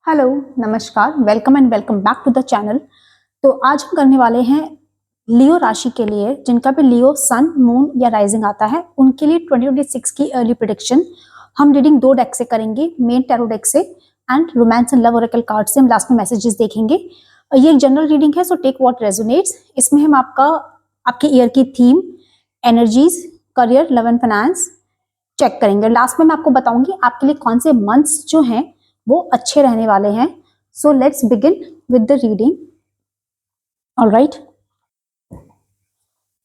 Hello, नमस्कार, welcome and welcome back to the channel. तो आज हम करने वाले हैं लियो राशि के लिए, जिनका भी लियो सन, मून या राइजिंग आता है, उनके लिए 2026 की अर्ली प्रेडिक्शन। हम रीडिंग दो डेक से करेंगे, मेन टैरो डेक से and romance and love Oracle card से। हम लास्ट में मैसेजेस देखेंगे। ये एक जनरल रीडिंग है, सो टेक व्हाट रेजोनेट्स। इसमें हम आपके ईयर की theme, energies, career, love and finance check करेंगे। लास्ट में मैं आपको बताऊंगी आपके लिए कौन से मंथ्स जो हैं वो अच्छे रहने वाले हैं। So let's begin with the reading. Alright,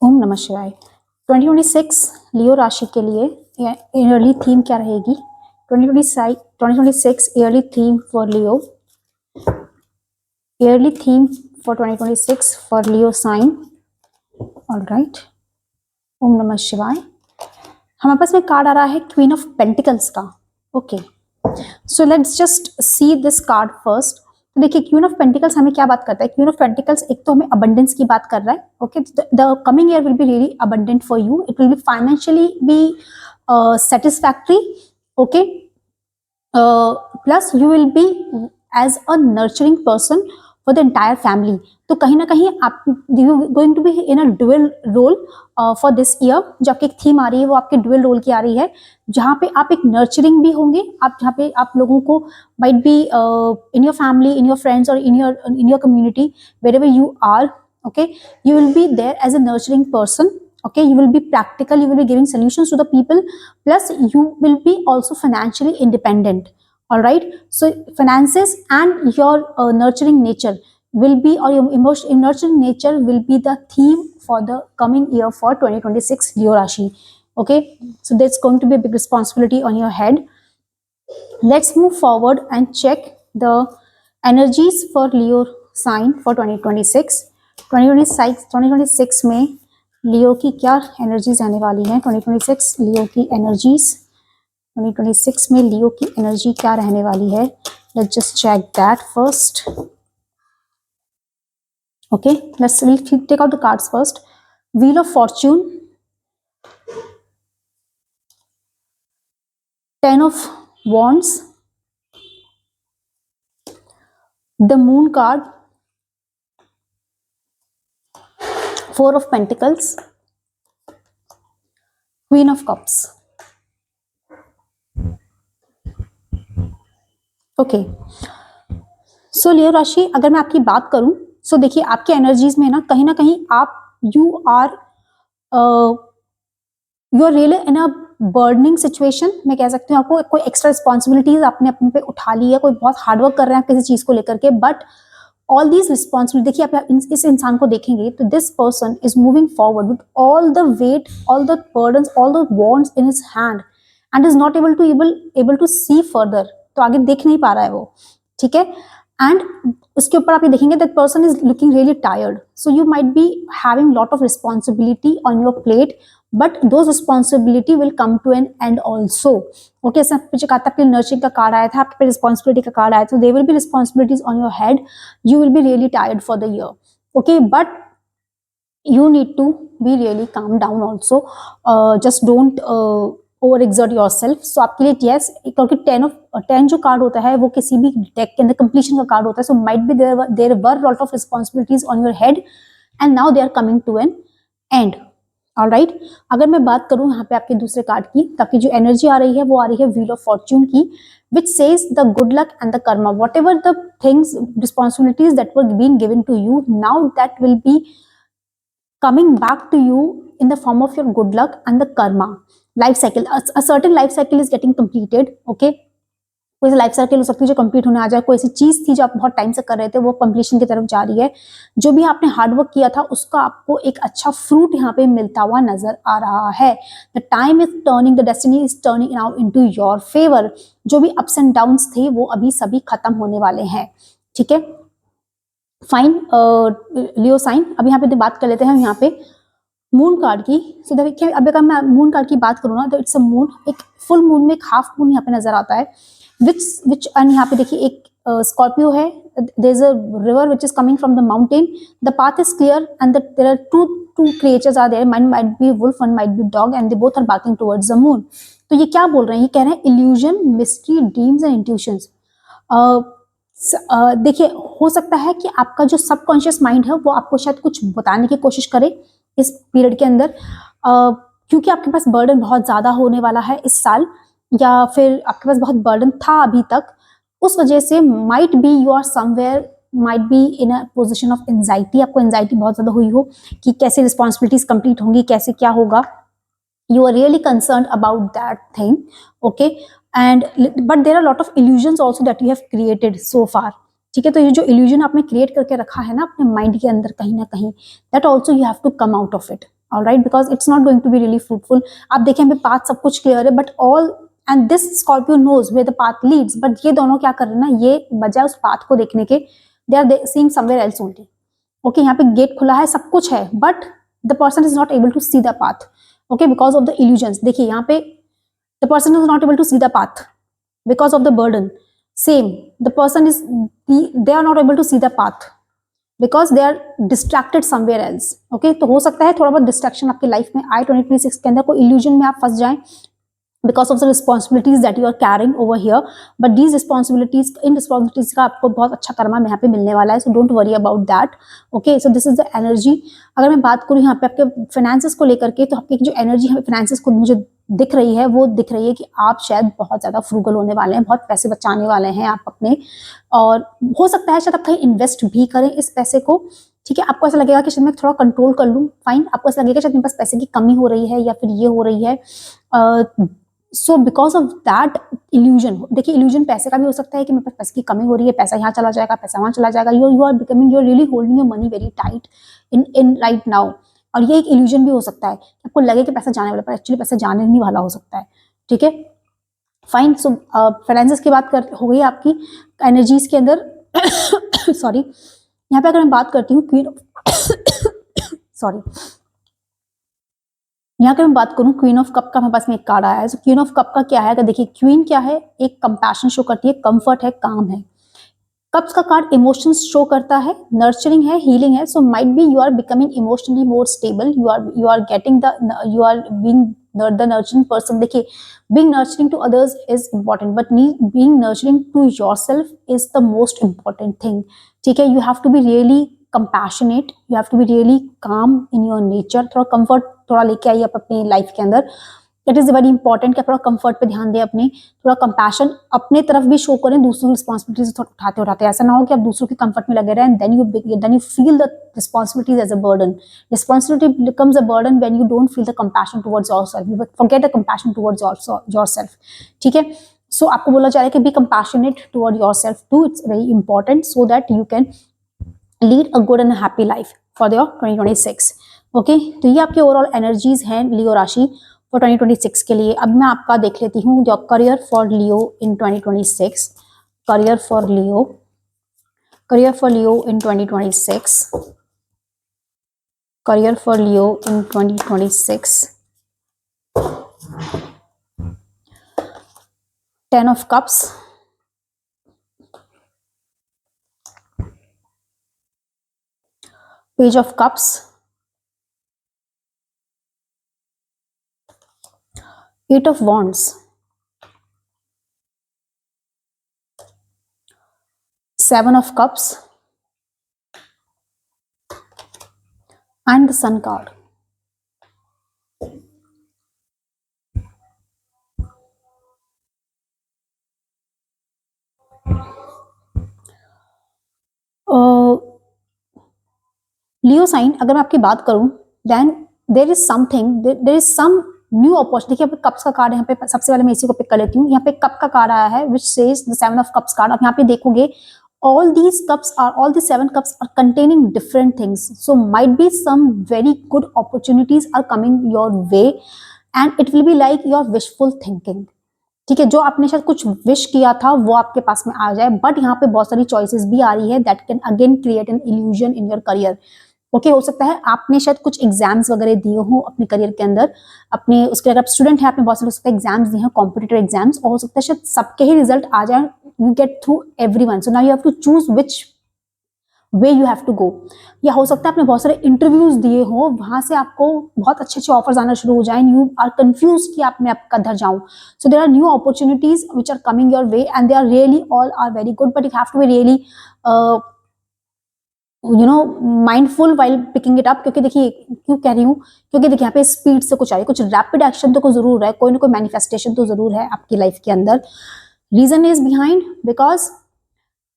ओम नमः शिवाय। 2026 लियो राशि के लिए ईयरली थीम क्या रहेगी? 2026 yearly theme for Leo, yearly theme for 2026 for Leo sign. Alright, ओम नमः शिवाय। हमारे पास में कार्ड आ रहा है क्वीन ऑफ पेंटिकल्स का। Okay, so let's just see this card first. तो देखिए, क्वीन ऑफ पेंटिकल्स हमें क्या बात करता है? क्वीन ऑफ पेंटिकल्स एक तो हमें अबंडेंस की बात कर रहा है। Okay, the coming year will be really abundant for you. It will be financially be satisfactory. Okay, plus you will be as a nurturing person for the entire family. तो कहीं ना कहीं आप going to be in a dual role for this year. जो आपकी theme आ रही है वो आपके डुअल रोल की आ रही है, जहाँ पे आप एक नर्चरिंग भी होंगे। आप जहाँ पे आप लोगों को might be in your family, in your friends और in your community, wherever you are, okay, you will be there as a nurturing person. Okay, you will be practical, you will be giving solutions to the people, plus you will be also financially independent. All right, so finances and your nurturing nature will be, or your emotion nurturing nature will be the theme for the coming year for 2026 Leo Rashi. Okay, so that's going to be a big responsibility on your head. Let's move forward and check the energies for Leo sign for 2026. 2026 में लियो की क्या energies आने वाली हैं? 2026 लियो की energies, 2026 में लियो की energy क्या रहने वाली है? Let's just check that first. Okay, let's take out the cards first. Wheel of fortune, 10 of wands, the moon card, 4 of Pentacles, Queen of Cups. Okay, so Leo राशि, अगर मैं आपकी बात करूं, सो देखिए आपके एनर्जीज में ना कहीं आप you are really in a burdening situation. मैं कह सकती हूँ आपको कोई एक्स्ट्रा रिस्पॉन्सिबिलिटीज आपने अपने पे उठा ली है, कोई बहुत हार्डवर्क कर रहे हैं किसी चीज को लेकर के, बट ऑल दीज रिस्पॉन्सिबिलिटी, देखिए आप इस इंसान को देखेंगे तो this person is moving forward with all the weight, all the burdens, all the wands in his hand and is not able to see further. तो आगे देख नहीं पा रहा है वो, ठीक है। एंड उसके ऊपर आप ये देखेंगे that person is looking really tired, so you might be having lot of responsibility on your plate, but those responsibility will come to an end also. Okay, sir मुझे कहा था आपके नर्चरिंग का कार्ड आया था, आपके रिस्पॉन्सिबिलिटी का card आया था, there will be responsibilities on your head, you will be really tired for the year. Okay, but you need to be really calm down also. Just don't overexert yourself. So आपके लिए yes, क्योंकि 10 जो card होता है वो किसी भी deck के अंदर कंप्लीशन का कार्ड होता है, so might be there were lot of responsibilities on your head and now they are coming to an end. Alright, अगर मैं बात करूं यहाँ पे आपके दूसरे कार्ड की, ताकि जो एनर्जी आ रही है वो आ रही है व्हील ऑफ फॉर्च्यून की, which says the good luck and the karma. Whatever the things, responsibilities that were being given to you, now that will be coming back to you in the form of your good luck and the karma. Life cycle, a certain life cycle is getting completed. Okay, कोई life cycle हो सकती है जो complete होने आ जाए, कोई ऐसी चीज थी जो आप बहुत टाइम से कर रहे थे वो कंप्लीशन की तरफ जा रही है, जो भी आपने हार्डवर्क किया था उसका आपको एक अच्छा फ्रूट यहाँ पे मिलता हुआ नजर आ रहा है। The time is turning, the destiny is turning now into your favour. जो भी अप्स एंड डाउन्स थे वो अभी सभी खत्म होने वाले हैं, ठीक है। फाइन, लियो साइन, अभी यहाँ पे बात कर लेते हैं यहाँ पे मून कार्ड की। सो देखिए, अब अगर मैं मून कार्ड की बात करूँ ना तो इट्स अ मून, एक फुल मून में एक हाफ मून यहाँ पे नजर आता है, which and यहाँ पे देखिए एक स्कॉर्पियो है, there is a river which is coming from the mountain, the path is clear and there are two creatures are there, one might be wolf, one might be dog and they both are barking towards the moon. तो ये क्या बोल रहे हैं? ये कह रहे हैं illusion, mystery, dreams and intuitions. देखिए, हो सकता है कि आपका जो सबकॉन्शियस माइंड है वो आपको शायद कुछ बताने की कोशिश करे इस पीरियड के अंदर, क्योंकि आपके पास बर्डन बहुत ज़्यादा होने वाला है इस साल, या फिर आपके पास बहुत बर्डन था अभी तक, उस वजह से might be you are somewhere, might be in a position of anxiety, आपको एंजाइटी बहुत ज़्यादा हुई हो कि कैसे रिस्पॉन्सिबिलिटीज कंप्लीट होंगी, कैसे क्या होगा, you are really concerned about that thing, okay, and but there are a lot of illusions also that you have created so far, ठीक है, तो ये जो illusion आपने create करके रखा है ना अपने mind के अंदर कहीं ना कहीं, that also you have to come out of it, all right, because it's not going to be really fruitful. आप देखें हमें path सब कुछ clear है, but all and this Scorpio knows where the path leads, but ये दोनों क्या कर रहे हैं ना, ये बजाय उस path को देखने के they are seeing somewhere else only, okay, यहाँ पे गेट खुला है, सब कुछ है, but the person is not able to see the path, okay, because of the illusions. देखिए यहाँ पे the person is not able to see the path because of the burden. Same, the person is, they are not able to see the path because they are distracted somewhere else. Okay, तो हो सकता है थोड़ा बहुत distraction आपकी life में आए 2026 के अंदर, कोई illusion में आप फंस जाएं because of the responsibilities that you are carrying over here, but these responsibilities, in responsibilities का आपको बहुत अच्छा कर्मा यहाँ पे मिलने वाला है, so don't worry about that, okay, so this is the energy. अगर मैं बात करूँ यहाँ पे आपके finances को लेकर के, तो आपकी जो energy है finances को मुझे दिख रही है, वो दिख रही है कि आप शायद बहुत ज़्यादा फ्रूगल होने वाले हैं, बहुत पैसे बचाने वाले हैं आप अपने, और हो सकता है शायद आप कहीं इन्वेस्ट भी करें इस पैसे को, ठीक है, आपको ऐसा लगेगा कि शायद मैं थोड़ा कंट्रोल कर लूँ, फाइन, आपको ऐसा लगेगा शायद मेरे पास पैसे की कमी हो रही है या फिर ये हो रही है, so because of that illusion, देखिए इल्यूजन पैसे का भी हो सकता है कि मेरे पास पैसे की कमी हो रही है, पैसा यहाँ चला जाएगा, पैसा वहाँ चला जाएगा, you are becoming, you are really holding your money very tight in right now, और ये एक इल्यूजन भी हो सकता है कि आपको लगे कि पैसा जाने वाला, पर एक्चुअली पैसा जाने नहीं वाला हो सकता है, ठीक है, फाइन, सो फाइनेंसेस की बात कर हो गई आपकी एनर्जीज के अंदर सॉरी, यहाँ पे अगर मैं बात करती हूँ क्वीन सॉरी, यहाँ अगर मैं बात करूँ क्वीन ऑफ कप का, मेरे पास में एक कार्ड आया है, क्वीन ऑफ कप का क्या है, अगर देखिए क्वीन क्या है, एक कंपैशन शो करती है, कंफर्ट है, काम है, कप्स का कार्ड इमोशंस शो करता है, नर्चरिंग है, हीलिंग है, so might be you are becoming emotionally more stable, you are getting the, you are being the nurturing person, देखिए being nurturing to others is important, but being nurturing to yourself is the most important thing, ठीक है, you have to be really compassionate, you have to be really calm in your nature, थोड़ा comfort थोड़ा लेके आइए आप अपनी life के अंदर, इट इज़ वेरी इंपॉर्टेंट कि थोड़ा कंफर्ट पे ध्यान दें अपने, थोड़ा कंपैशन अपने तरफ भी शो करें, दूसरों की रिस्पॉन्सिबिलिटीज थोड़ा उठाते उठाते, ऐसा ना हो कि आप दूसरों के कंफर्ट में लगे रहें, then you feel the responsibilities as a burden, responsibility becomes a burden when you don't feel the compassion towards yourself, you forget the compassion towards yourself, ठीक है, सो आपको बोला जा रहा है कि be compassionate toward yourself too, it's very important so that you can lead a good and happy life for your 2026, okay, तो ये आपकी ओवरऑल एनर्जीज हैं लियो राशि फॉर 2026 के लिए। अब मैं आपका देख लेती हूँ जो career for Leo in 2026, career for Leo, career for Leo in 2026, career for Leo in 2026, 10 of cups, page of cups, 8 of wands, 7 of cups, and the sun card. Leo sign, अगर मैं आपकी बात करूं, then there is something, there is some new opportunity. देखिए cups का card यहाँ पे सबसे पहले मैं इसी को पिक कर लेती हूँ। यहाँ पे कप का कार्ड आया है which says the 7 of cups card. आप यहाँ पे देखोगे all these cups are, all the 7 cups are containing different things, so might be some very good opportunities are coming your way and it will be like your wishful thinking, ठीक है, जो आपने शायद कुछ विश किया था वो आपके पास में आ जाए, बट यहाँ पे बहुत सारी चॉइसेस भी आ रही है that can again create an illusion in your career. Okay, हो सकता है आपने शायद कुछ एग्जाम्स वगैरह दिए हो अपने करियर के अंदर, अपने उसके अगर आप स्टूडेंट हैं, आपने बहुत सारे उसके एग्जाम्स दिए हैं, कॉम्पिटिटिव एग्जाम्स, और हो सकता है शायद सबके ही रिजल्ट आ जाए, you get through everyone, so now you have to choose way you have to go. या हो सकता है आपने बहुत सारे इंटरव्यूज दिए हो, वहां से आपको बहुत अच्छे अच्छे ऑफर्स आना शुरू हो जाए, यू आर कंफ्यूज कि आप मैं आप कधर जाऊं। So there are new opportunities which are coming your way and they are really all are very good, but you have to be really mindful while picking it up. क्योंकि देखिए क्यों कह रही हूँ, क्योंकि देखिए यहाँ पे स्पीड से कुछ आ रही है, कुछ रैपिड एक्शन तो जरूर है, कोई ना कोई मैनिफेस्टेशन तो जरूर है आपकी लाइफ के अंदर। रीजन इज बिहाइंड बिकॉज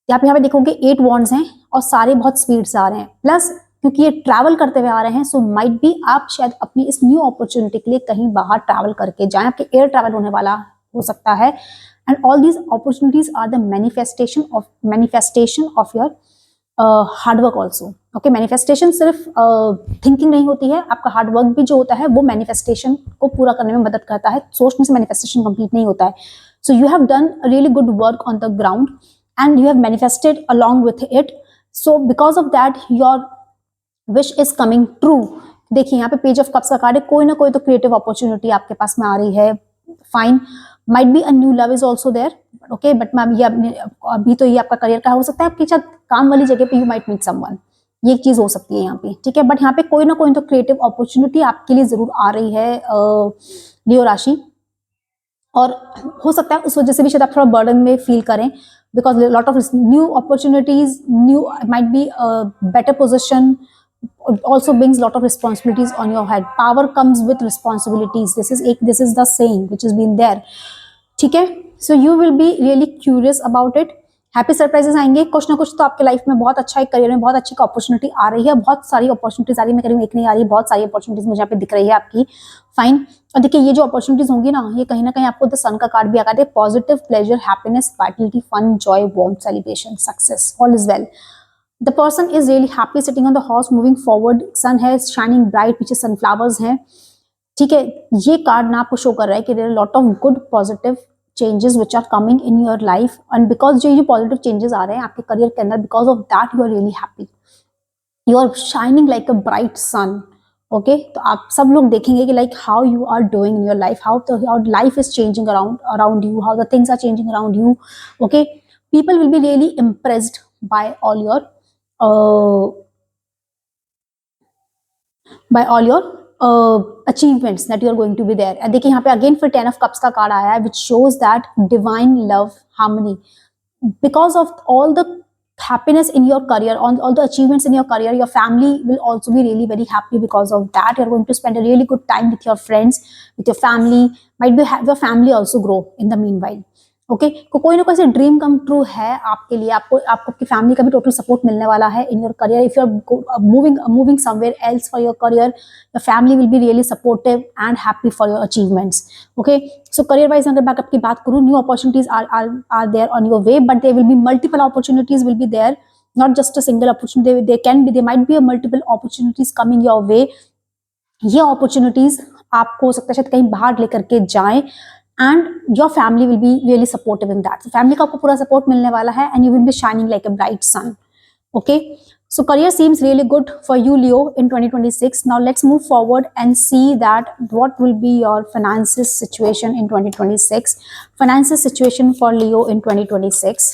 यहाँ पे देखोगे 8 वॉन्ड्स हैं और सारे बहुत स्पीड से आ रहे हैं, प्लस क्योंकि ये ट्रैवल करते हुए आ रहे हैं, सो माइट बी आप शायद अपनी इस न्यू अपॉर्चुनिटी के लिए कहीं बाहर ट्रैवल करके जाएं, आपके एयर ट्रैवल होने वाला हो सकता है। And all these opportunities are the manifestation of your hard work also. Okay, manifestation सिर्फ थिंकिंग नहीं होती है, आपका हार्डवर्क भी जो होता है वो मैनिफेस्टेशन को पूरा करने में मदद करता है। सोचने से मैनिफेस्टेशन कंप्लीट नहीं होता है। So you have done really good work on the ground and you have manifested along with it, so because of that your wish is coming true। देखिए यहाँ पे पेज ऑफ कप्स का card है, कोई ना कोई तो क्रिएटिव अपॉर्चुनिटी आपके पास में आ रही है। Fine, might be a new love is also there, okay, but ma'am ये अभी तो ये आपका करियर का हो सकता है, आपकी शायद काम वाली जगह पे यू माइट मीट समवन, ये चीज हो सकती है यहाँ पे, ठीक है। बट यहाँ पे कोई ना कोई तो क्रिएटिव अपॉर्चुनिटी आपके लिए जरूर आ रही है लियो राशि, और हो सकता है उस वजह से भी शायद आप थोड़ा बर्डन में फील करें, because a lot of new opportunities, new might be a better position, also brings a lot of responsibilities on your head। power comes with responsibilities, this is the saying which has been there, ठीक है। so you will be really curious about it। Happy surprises आएंगे, कुछ ना कुछ तो आपके life में बहुत अच्छा है, करियर में बहुत अच्छी अपॉर्चुनिटी आ रही है, बहुत सारी अपॉर्चुनिटीज आ रही है, मैं कह रही हूँ एक नहीं आ रही है, बहुत सारी अपॉर्चुनिटीज मुझे यहाँ पे दिख रही है आपकी। फाइन, और देखिए ये जो अपॉर्चुनिटीज होंगी ना, ये कहीं ना कहीं आपको द सन का कार्ड भी आता है, positive, pleasure, happiness, vitality, fun, joy, warmth, celebration, success, all is well. The person is really happy sitting on the horse moving forward, sun है शाइनिंग ब्राइट, पीछे सनफ्लावर्स हैं, ठीक है। ये कार्ड ना आपको शो कर रहा है कि there are lot of good positive changes which are coming in your life, and because जो ये positive changes आ रहे हैं आपके करियर के अंदर, because of that you are really happy, you are shining like a bright sun। okay, तो आप सब लोग देखेंगे कि like how you are doing in your life, how life is changing around you, how the things are changing around you। okay, people will be really impressed by all your achievements that you are going to be there। देखिए यहाँ पे again फिर 10 of cups का card आया है which shows that divine love, harmony, because of all the happiness in your career, on all the achievements in your career, your family will also be really very happy because of that। You're going to spend a really good time with your friends, with your family, might be have your family also grow in the meanwhile। Okay, कोई ना कोई से dream come true है आपके लिए, आपको आपकी family का भी टोटल सपोर्ट मिलने वाला है in your career. If you are moving somewhere else for your career, your family will be really supportive and happy for your achievements. Okay, so career wise अगर बैकअप की बात करूँ, new opportunities are there on your way, but there will be multiple opportunities will be there, not just a single opportunity, they might be a multiple opportunities coming your way. ये opportunities आपको हो सकता है शायद कहीं बाहर लेकर के जाएं, and your family will be really supportive in that। so family का आपको पूरा support मिलने वाला है and you will be shining like a bright sun। okay, so career seems really good for you Leo in 2026। now let's move forward and see that what will be your finances situation in 2026। finances situation for Leo in 2026,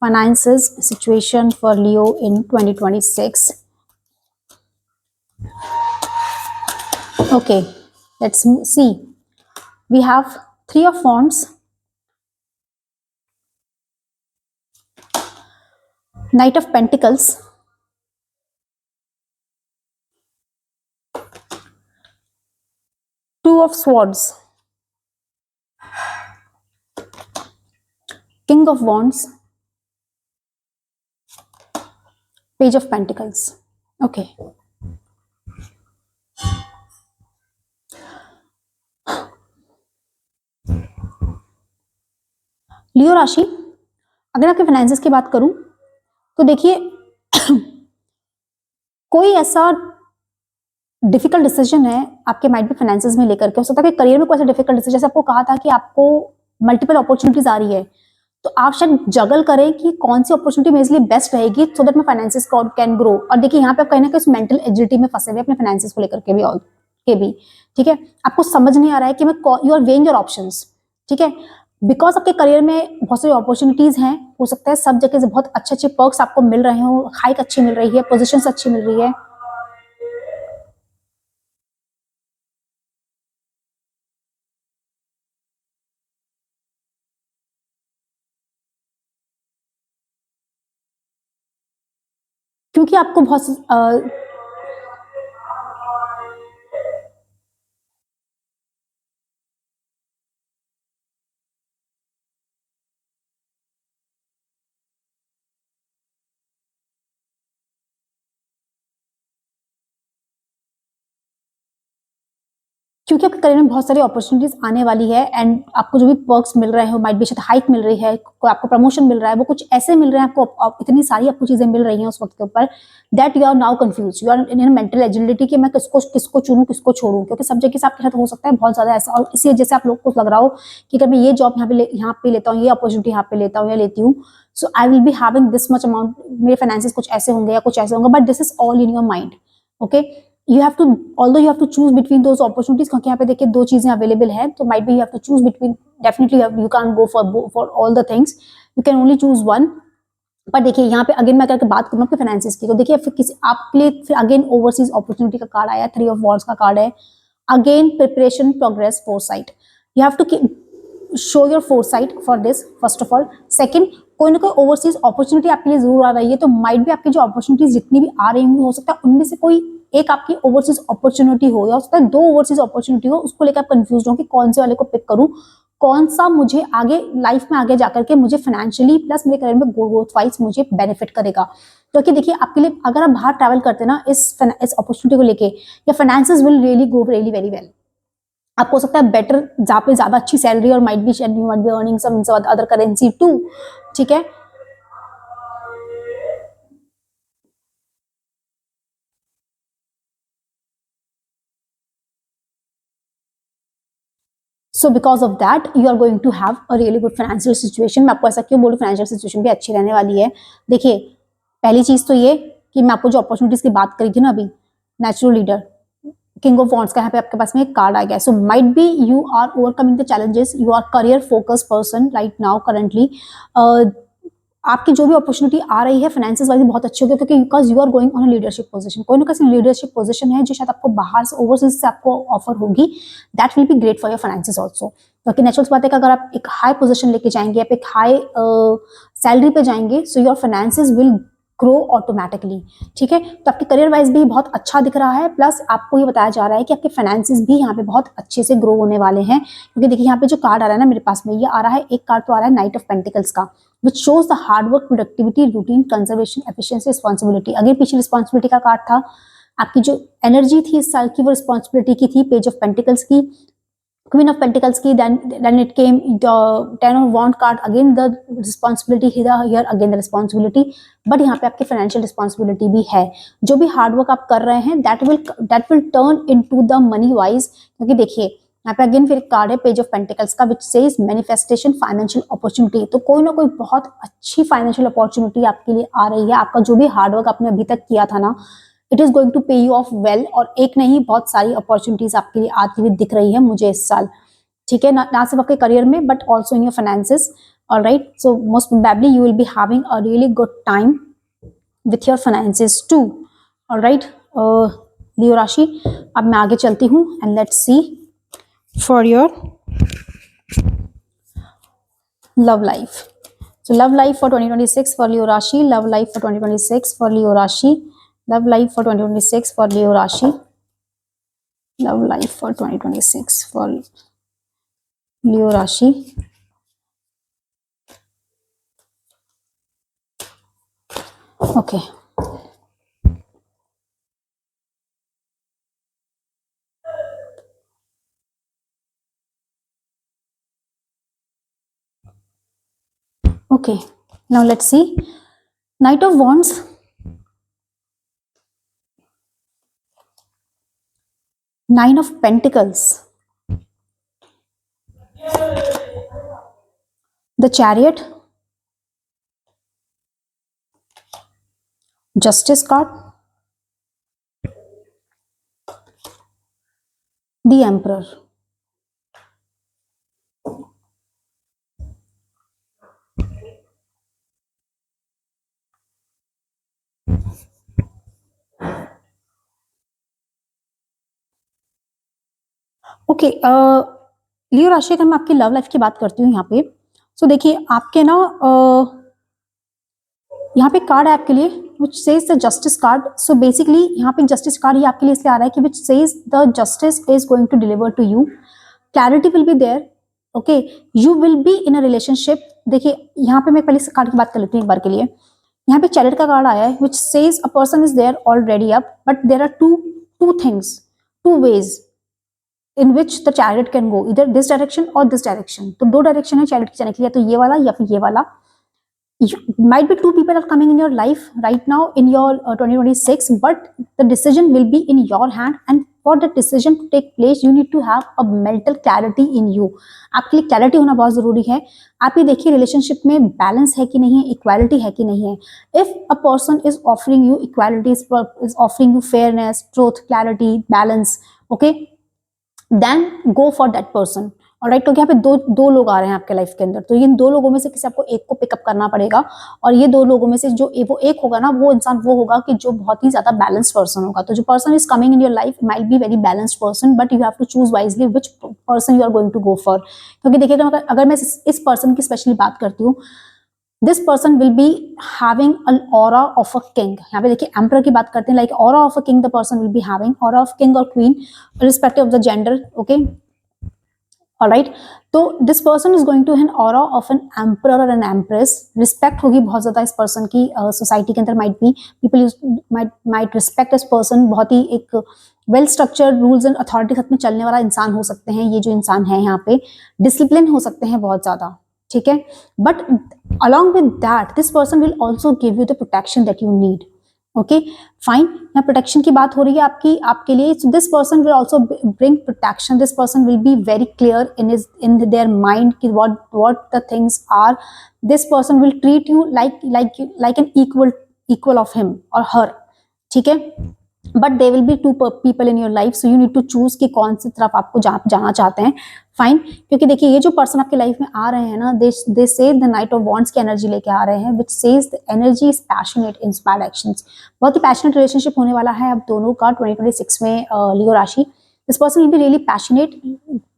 finances situation for Leo in 2026। okay, let's see। we have 3 of wands, knight of pentacles, two of swords, king of wands, page of pentacles। okay, लियो राशि, अगर आपके finances की बात करूं तो देखिए कोई ऐसा डिफिकल्ट डिसीजन है आपके माइंड में फाइनेंसेस में लेकर के, हो सकता है कि करियर में कोई ऐसा डिफिकल्ट डिसीजन, जैसे आपको कहा था कि आपको मल्टीपल अपॉर्चुनिटीज आ रही है, तो आप शायद जगल करें कि कौन सी अपॉर्चुनिटी मेरे लिए बेस्ट रहेगी so that my finances can grow. और देखिए यहाँ पे आप कहीं ना कहीं मेंटल एजिलिटी में फंसे हुए अपने फाइनेंसेस को लेकर के भी ठीक है, आपको समझ नहीं आ रहा है कि मैं, you are weighing your options, ठीक है। बिकॉज आपके करियर में बहुत सारी अपॉर्चुनिटीज हैं, हो सकता है सब जगह से बहुत अच्छे अच्छे पर्क्स आपको मिल रहे हो, हाइक अच्छी मिल रही है, पोजीशंस अच्छी मिल रही है। क्योंकि आपको बहुत क्योंकि आपके करियर में बहुत सारी अपॉर्चुनिटीज आने वाली है, एंड आपको जो भी पर्क्स मिल रहे हो, माइट बी शायद हाइक मिल रही है, आपको प्रमोशन मिल रहा है, वो कुछ ऐसे मिल रहे हैं आपको, इतनी सारी आपको चीजें मिल रही हैं उस वक्त के ऊपर, that you are now confuse, you are in mental agility कि मैं किसको किसको चुनूं किसको छोड़ूं, क्योंकि सब जगह से आपके साथ हो सकता है बहुत ज्यादा ऐसा, और इसी वजह से आप लोग को लग रहा हो कि अगर मैं ये जॉब यहाँ पे लेता हूँ, ये अपॉर्चुनिटी यहाँ पे लेता हूँ या लेती हूँ, so I will be having this much amount, मेरे फाइनेंसेस कुछ ऐसे होंगे या कुछ ऐसे होंगे, but this is all in your mind. Okay, you have to, although you have to choose between those opportunities, क्योंकि यहाँ पे देखिए दो चीजें अवेलेबल है, तो might be you have to choose between, definitely you can't go for all the things, you can only choose one। पर देखिए यहाँ पे अगेन मैं अगर बात करूँ आपके फाइनेंसिस की, तो देखिए फिर किसी आपके लिए फिर अगेन ओवरसीज अपॉर्चुनिटी का कार्ड आया, 3 ऑफ वॉन्ड्स का कार्ड है, again preparation, progress, foresight, you have to show your foresight for this first of all. Second, कोई ना कोई ओवरसीज अपॉर्चुनिटी आपके लिए जरूर आ रही है, तो माइट भी आपकी जो अपॉर्चुनिटीज जितनी भी आ रही होंगी, हो सकता है उनमें से कोई एक आपकी ओवरसीज अपॉर्चुनिटी हो, या हो सकता है 2 ओवरसीज अपॉर्चुनिटी हो, उसको लेकर आप कंफ्यूज हो कि कौन से वाले को पिक करूं, कौन सा मुझे आगे लाइफ में आगे जाकर के मुझे फाइनेंशियली प्लस मेरे करियर में ग्रोथ वाइज मुझे बेनिफिट करेगा। क्योंकि देखिए आपके लिए अगर आप बाहर ट्रैवल करते हैं ना इस अपॉर्चुनिटी को लेके, या finances will really grow really very well, आपको हो सकता है बेटर, जहाँ पे ज्यादा अच्छी सैलरी, और might be earning some other currency too, ठीक है। So because of that you are going to have a really good financial situation. मैं आपको ऐसा क्यों बोलूँ, फाइनेंशियल सिचुएशन भी अच्छी रहने वाली है। देखिए पहली चीज तो ये कि मैं आपको जो अपॉर्चुनिटीज की बात करी थी ना अभी, natural leader, king of wands का यहाँ पे आपके पास में एक कार्ड आ गया, so might be you are overcoming the challenges, you are career focus person right now currently. आपकी जो भी अपॉर्चुनिटी आ रही है फाइनेंसिस वाइज बहुत अच्छी होगी, क्योंकि because you are going on leadership position, कोई ना कोई लीडरशिप पोजीशन है जो शायद आपको बाहर से ओवरसीज से आपको ऑफर होगी, that will be great for your finances also. क्योंकि नेचुरल बात है कि अगर आप एक हाई पोजीशन लेके जाएंगे, आप एक हाई सैलरी पे जाएंगे, so your finances will grow automatically, ठीक है। तो आपके करियर वाइज भी बहुत अच्छा दिख रहा है, प्लस आपको ये बताया जा रहा है कि आपके फाइनेंसिस भी यहाँ पे बहुत अच्छे से ग्रो होने वाले हैं। क्योंकि देखिए यहाँ पे जो कार्ड आ रहा है ना मेरे पास में, ये आ रहा है, एक कार्ड तो आ रहा है नाइट ऑफ पेंटिकल्स का, which shows the hard work, productivity, routine, conservation, efficiency, responsibility। Again पीछे रिस्पॉन्सिबिलिटी का कार्ड था, आपकी जो एनर्जी थी इस साल की वो रिस्पॉन्सिबिलिटी की थी, पेज ऑफ पेंटिकल्स की, क्वीन ऑफ पेंटिकल्स की, then it came the 10 of wand card, again the responsibility here, again the responsibility, but यहाँ पे आपकी फाइनेंशियल रिस्पॉन्सिबिलिटी भी है। जो भी हार्ड वर्क आप कर रहे हैं that will turn into the money wise। क्योंकि देखिए यहाँ पे अगेन फिर कार्ड है पेज ऑफ पेंटिकल्स का, which says manifestation, financial opportunity, तो कोई ना कोई बहुत अच्छी फाइनेंशियल अपॉर्चुनिटी आपके लिए आ रही है। आपका जो भी हार्ड वर्क आपने अभी तक किया था ना, इट इज गोइंग टू पे यू ऑफ वेल, और एक नहीं बहुत सारी अपॉर्चुनिटीज आपके लिए आती हुई दिख रही है मुझे इस साल, ठीक है, ना सिर्फ आपके करियर में but also in your finances. Alright, so most probably you will be having a really good time with your finances too. Alright Leo राशि, अब मैं आगे चलती हूँ and let's see for your love life। So love life for 2026 for Leo Rashi, love life for 2026 for Leo Rashi, love life for 2026 for Leo Rashi, love life for 2026 for Leo Rashi। Okay, okay, now let's see Knight of Wands, Nine of Pentacles, the Chariot, Justice card, the Emperor। Okay, Leo राशि अगर मैं आपकी love life की बात करती हूँ यहाँ पे, सो देखिए आपके ना यहाँ पे कार्ड है आपके लिए which says the justice card. So basically यहाँ पे justice card ये आपके लिए इसलिए आ रहा है कि which says the justice is going to deliver to you. Clarity will be there. Okay, you will be in a relationship. देखिए यहाँ पे मैं पहले इस कार्ड की बात कर लेती हूँ एक बार के लिए. यहाँ पे चैरिट का कार्ड आया है which says a person is there already up, but there are two things, two ways in which the chariot can go, either this direction or this direction. तो दो डायरेक्शन है चैरिट के जाने के लिए, तो ये वाला या फिर ये वाला. Might be two people are coming in your life right now in your 2026, but the decision will be in your hand, and for the decision to take place you need to have a mental clarity in you. आपके लिए clarity होना बहुत जरूरी है. आप ये देखिए relationship में बैलेंस है कि नहीं है, इक्वालिटी है कि नहीं है. If a person is offering you equality, is offering you fairness, truth, clarity, balance, okay, then go for that person. Alright, तो यहाँ पे दो लोग आ रहे हैं आपके लाइफ के अंदर, तो इन दो लोगों में से किसी आपको एक को पिकअप करना पड़ेगा, और ये दो लोगों में से जो वो एक होगा ना, वो इंसान वो होगा कि जो बहुत ही ज्यादा बैलेंस्ड पर्सन होगा. तो जो person is coming in your life might be very balanced person, but you have to choose wisely which person you are going to go for. क्योंकि देखिएगा अगर मैं इस पर्सन की स्पेशली बात करती हूँ, this person will be having an aura of a king. यहाँ पे देखिए एम्परर की बात करते हैं, like aura of a king the person will be having, aura of king और queen respective of the gender. Okay, alright, तो this person is going to have an aura of an emperor और an empress. Respect होगी बहुत ज्यादा इस person की society के अंदर. Might be people might respect this person. बहुत ही एक well structured rules and authority के साथ में चलने वाला इंसान हो सकते हैं ये जो इंसान है यहाँ पे. डिसिप्लिन हो सकते हैं बहुत ज्यादा, ठीक है, but along with that this person will also give you the protection that you need. Okay fine, यहाँ प्रोटेक्शन की बात हो रही है आपके लिए. So this person will also bring protection. This person will be very clear in their mind कि what the things are. This person will treat you like an equal of him or her, ठीक है, but they will be two people in your life, so you need to choose कि कौन सी तरफ आपको जाना चाहते हैं. फाइन, क्योंकि देखिए ये जो पर्सन आपके लाइफ में आ रहे हैं ना, दे से द नाइट ऑफ वॉन्ड्स की एनर्जी लेके आ रहे हैं, which says the energy is passionate, inspired actions. बहुत ही पैशनेट रिलेशनशिप होने वाला है अब दोनों का 2026 में लियो राशि. This person will be really passionate.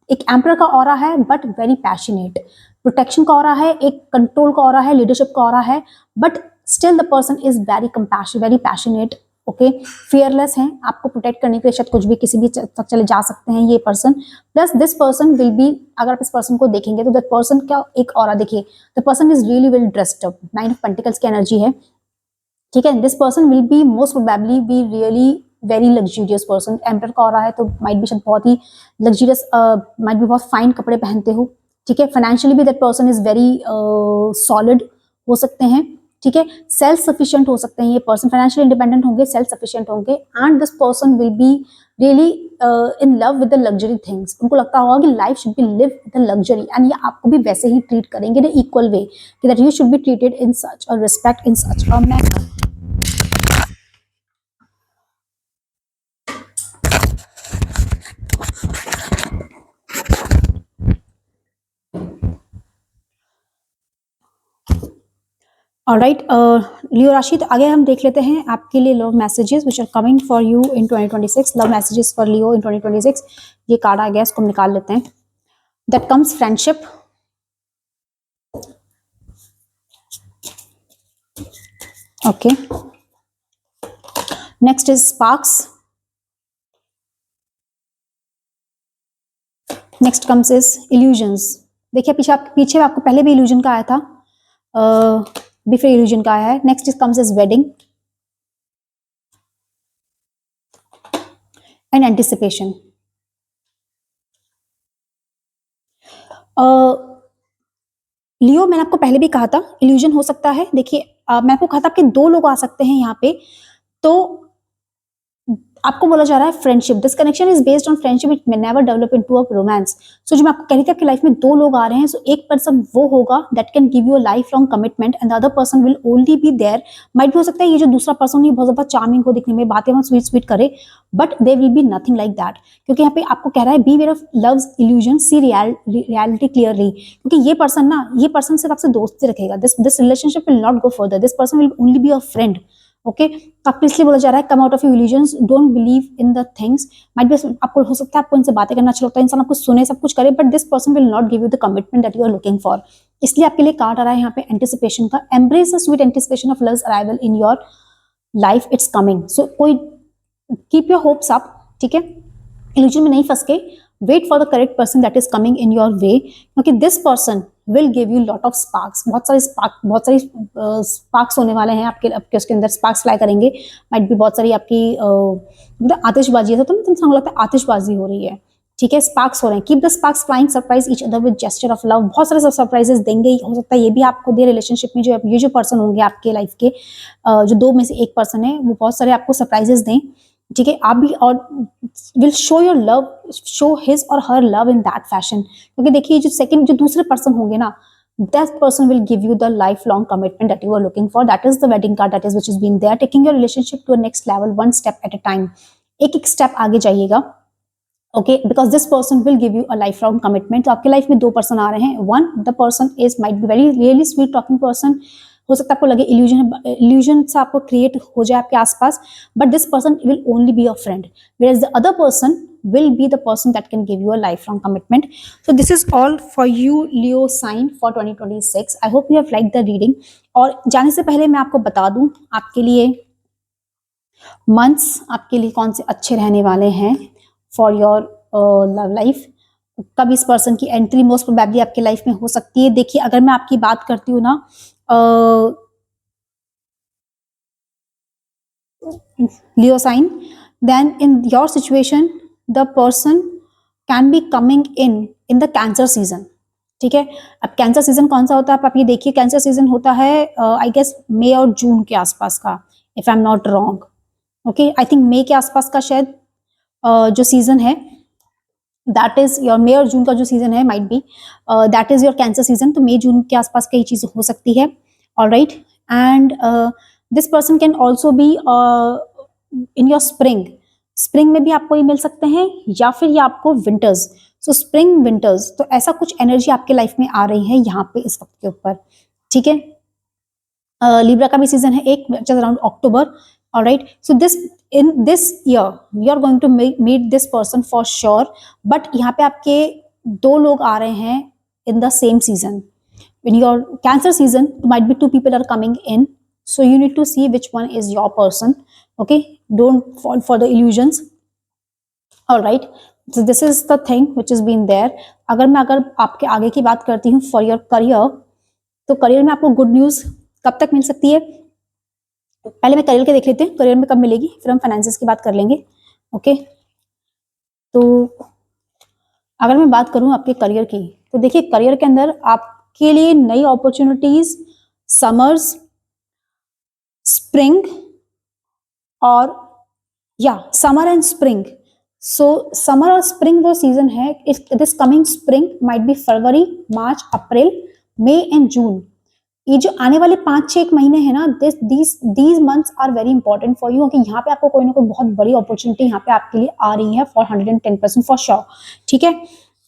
एक एम्परर का ऑरा है बट वेरी पैशनेट. प्रोटेक्शन का ऑरा है, एक कंट्रोल का ऑरा है, लीडरशिप का ऑरा है, but still the person is very compassionate, very passionate. Okay, fearless हैं, आपको प्रोटेक्ट करने के लिए शायद कुछ भी किसी भी तक चले जा सकते हैं ये person. Plus this person will B, अगर आप इस पर्सन को देखेंगे तो दैट पर्सन का एक ऑरा देखिए, the person is really well dressed up. 9 of pentacles की एनर्जी है, ठीक है. This person will be most probably be really very luxurious person. Emperor का ऑरा है तो माइट बी शायद बहुत ही लग्जूरियस, माइट बी बहुत फाइन कपड़े पहनते हो, ठीक है. फाइनेंशियली भी that person is very solid हो सकते हैं, ठीक है. सेल्फ सफिशिएंट हो सकते हैं ये पर्सन, फाइनेंशियली इंडिपेंडेंट होंगे, सेल्फ सफिशिएंट होंगे. And this person will be really in love with the luxury things. उनको लगता होगा कि life should be live with the luxury, and ये आपको भी वैसे ही ट्रीट करेंगे इन इक्वल वे, कि that you should be treated in such a respect, in such a manner. Alright, Leo राशि, तो आगे हम देख लेते हैं आपके लिए love messages which are coming for you in 2026. Love messages for Leo in 2026. ये कार्ड आ गया, इसको हम निकाल लेते हैं. That comes friendship. Okay, next is sparks. Next comes is illusions. देखिए पीछे आपको पहले भी इल्यूजन का आया था, बिफोर इल्यूजन का आया है. Next is comes is wedding and anticipation. Leo, मैंने आपको पहले भी कहा था इल्यूजन हो सकता है. देखिए मैं आपको कहा था कि दो लोग आ सकते हैं यहाँ पे, तो आपको बोला जा रहा है friendship. This connection is based on friendship, it may never develop into a romance. So जो मैं आपको कह रही थी आपकी लाइफ में दो लोग आ रहे हैं, सो एक पर्सन वो होगा that can give you a lifelong commitment, and the other person will only be there. Might भी हो सकता है ये जो दूसरा पर्सन है बहुत ज्यादा चार्मिंग हो दिखने में, बातें बहुत स्वीट स्वीट करे, but they will be nothing like that. क्योंकि यहाँ पे आपको कह रहा है beware of love's illusion, see reality clearly. क्योंकि ये पर्सन सिर्फ आपसे दोस्ती रखेगा. This relationship will not go further. This person will only be a friend. Okay, तो आपको इसलिए बोला जा रहा है come out of your illusions, don't believe in the things. Might be आपको हो सकता है आपको इनसे बातें करना अच्छा लगता है, इंसान आपको सुने, सब कुछ करे, but this person will not give you the commitment that you are looking for. इसलिए आपके लिए कार्ड आ रहा है यहाँ पे एंटिसिपेशन का, embrace the sweet anticipation of love's arrival in your life, it's coming. So कोई कीप योर होप्स अप, ठीक है, इल्यूजन में नहीं फंस के wait for the correct person that is coming in your way, क्योंकि this person will give you lot of sparks, बहुत सारी स्पार्क्स होने वाले हैं आपके आपके उसके अंदर, स्पार्क्स फ्लाई करेंगे। माइट भी बहुत सारी आपकी मतलब आतिशबाजी है, तो तुम लगता है आतिशबाजी हो रही है, ठीक है, स्पार्क्स हो रहे हैं। Keep the sparks flying, surprise each other with gesture of love, बहुत सारे सरप्राइजेस देंगे, हो सकता है ये भी आपको दे रिलेशनशिप में, जो ये जो पर्सन होंगे आपके लाइफ के, जो दो में से एक पर्सन है, वो बहुत सारे आपको सरप्राइजेस दें, ठीक है। आप भी और will show your love, show his or her love in that fashion, क्योंकि देखिए जो दूसरे पर्सन होंगे ना, that person will give you the lifelong commitment that you are looking for. That is the wedding card, that is which is being there, taking your relationship to a next level, one step at a time. एक step आगे जाइएगा, okay, because this person will give you a lifelong commitment. तो आपके life में दो person आ रहे हैं, one the person is might be very really sweet talking person, हो सकता है आपको लगे इल्यूजन से आपको क्रिएट हो जाए आपके आसपास, but this person will only be your friend, whereas the other person will be the person that can give you a lifelong commitment. So this is all for you Leo sign for 2026. I hope you have liked the reading. और जाने से पहले मैं आपको बता दूं आपके लिए मंथ्स आपके लिए कौन से अच्छे रहने वाले हैं फॉर योर लव लाइफ। कब इस पर्सन की एंट्री मोस्ट प्रोबेबली आपके लाइफ में हो सकती है। देखिए अगर मैं आपकी बात करती हूँ ना, लियो sign, then in your situation the person can be coming in the cancer season, ठीक है। अब कैंसर सीजन कौन सा होता है आप ये देखिए, कैंसर सीजन होता है आई गेस मई और जून के आसपास का, if I am not wrong, okay, I think मई के आसपास का शायद जो सीजन है, दैट इज योर मई और जून का जो सीजन है, might be that is your Cancer season. तो मई जून के आसपास कई चीजें हो सकती है, alright. And this person can also be in your spring में भी आपको ये मिल सकते हैं, या फिर ये आपको विंटर्स, सो स्प्रिंग विंटर्स, तो ऐसा कुछ एनर्जी आपके लाइफ में आ रही है यहाँ पे इस वक्त के ऊपर, ठीक है। लिब्रा का भी सीजन है एक, around October, alright. So in this year you are going to meet this person for sure, but यहाँ पे आपके दो लोग आ रहे हैं in the same season. In your Cancer season might be two people are coming in, so you need to see which one is your person, okay, don't fall for the illusions, all right। so this is the thing which has been there। अगर आपके आगे की बात करती हूँ for your career, तो career में आपको गुड न्यूज कब तक मिल सकती है, पहले मैं करियर के देख लेते हैं, करियर में कब मिलेगी, फिर हम फाइनेंसेस की बात कर लेंगे, ओके। तो अगर मैं बात करूं आपके करियर की, तो देखिए करियर के अंदर आपके लिए नई अपॉर्चुनिटीज समर्स, स्प्रिंग और या summer and spring. So summer और स्प्रिंग जो सीजन है, this coming spring might be February, March, April, May and June. ये जो आने वाले 5-6 महीने हैं ना, these months are very important for you, क्योंकि यहाँ पे आपको कोई ना कोई बहुत बड़ी अपॉर्चुनिटी यहाँ पे आपके लिए आ रही है फॉर 110% फॉर श्योर, ठीक है,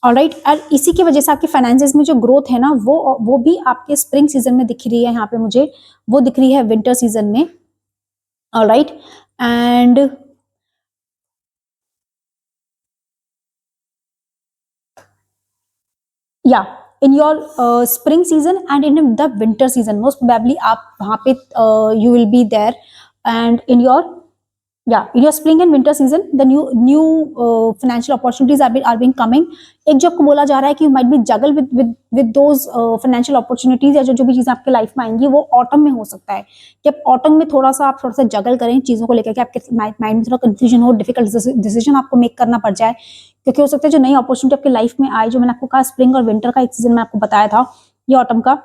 ऑलराइट। और इसी की वजह से आपके फाइनेंसेस में जो ग्रोथ है ना, वो भी आपके स्प्रिंग सीजन में दिख रही है, यहाँ पे मुझे वो दिख रही है विंटर सीजन में, ऑलराइट। एंड या in your spring season and in the winter season most probably आप वहां पे you will be there, and in your in your spring and winter season the new financial opportunities are being coming। एक जो आपको बोला जा रहा है कि you might be juggle with those financial opportunities, या जो भी चीजें आपके लाइफ में आएंगी वो ऑटम में हो सकता है, कि आप ऑटम में थोड़ा सा जगल करें चीजों को लेकर के, आपके माइंड में थोड़ा कंफ्यूजन हो, डिफिकल्ट डिसीजन आपको मेक करना पड़ जाए, क्योंकि हो सकता है जो नई अपॉर्चुनिटी आपके लाइफ में आए, जो मैंने आपको कहा स्प्रिंग और विंटर का एक सीजन में आपको बताया था, ये ऑटम का,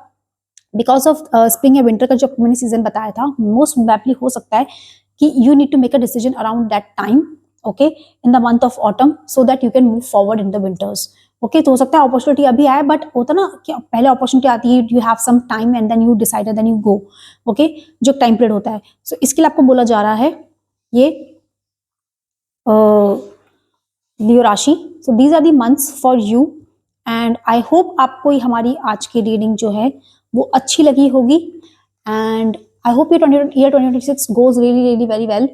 बिकॉज ऑफ स्प्रिंग या विंटर का जो मैंने सीजन बताया था, मोस्ट प्रोबेबली हो सकता है कि you need to make a decision around that time, okay, in the month of autumn, so that you can move forward in the winters, okay। तो हो सकता है अपॉर्चुनिटी अभी आए, बट होता ना कि पहले अपॉर्चुनिटी आती है, you have some time and then you decide and then you go, okay, जो टाइम पीरियड होता है। so इसके लिए आपको बोला जा रहा है ये लियो राशि। so these are the months for you and I hope आपको हमारी आज की रीडिंग जो है वो अच्छी लगी होगी, and I hope your year 2026 goes really very well,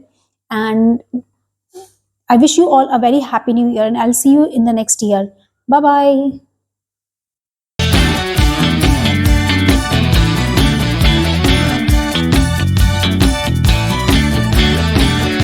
and I wish you all a very happy new year, and I'll see you in the next year. Bye bye.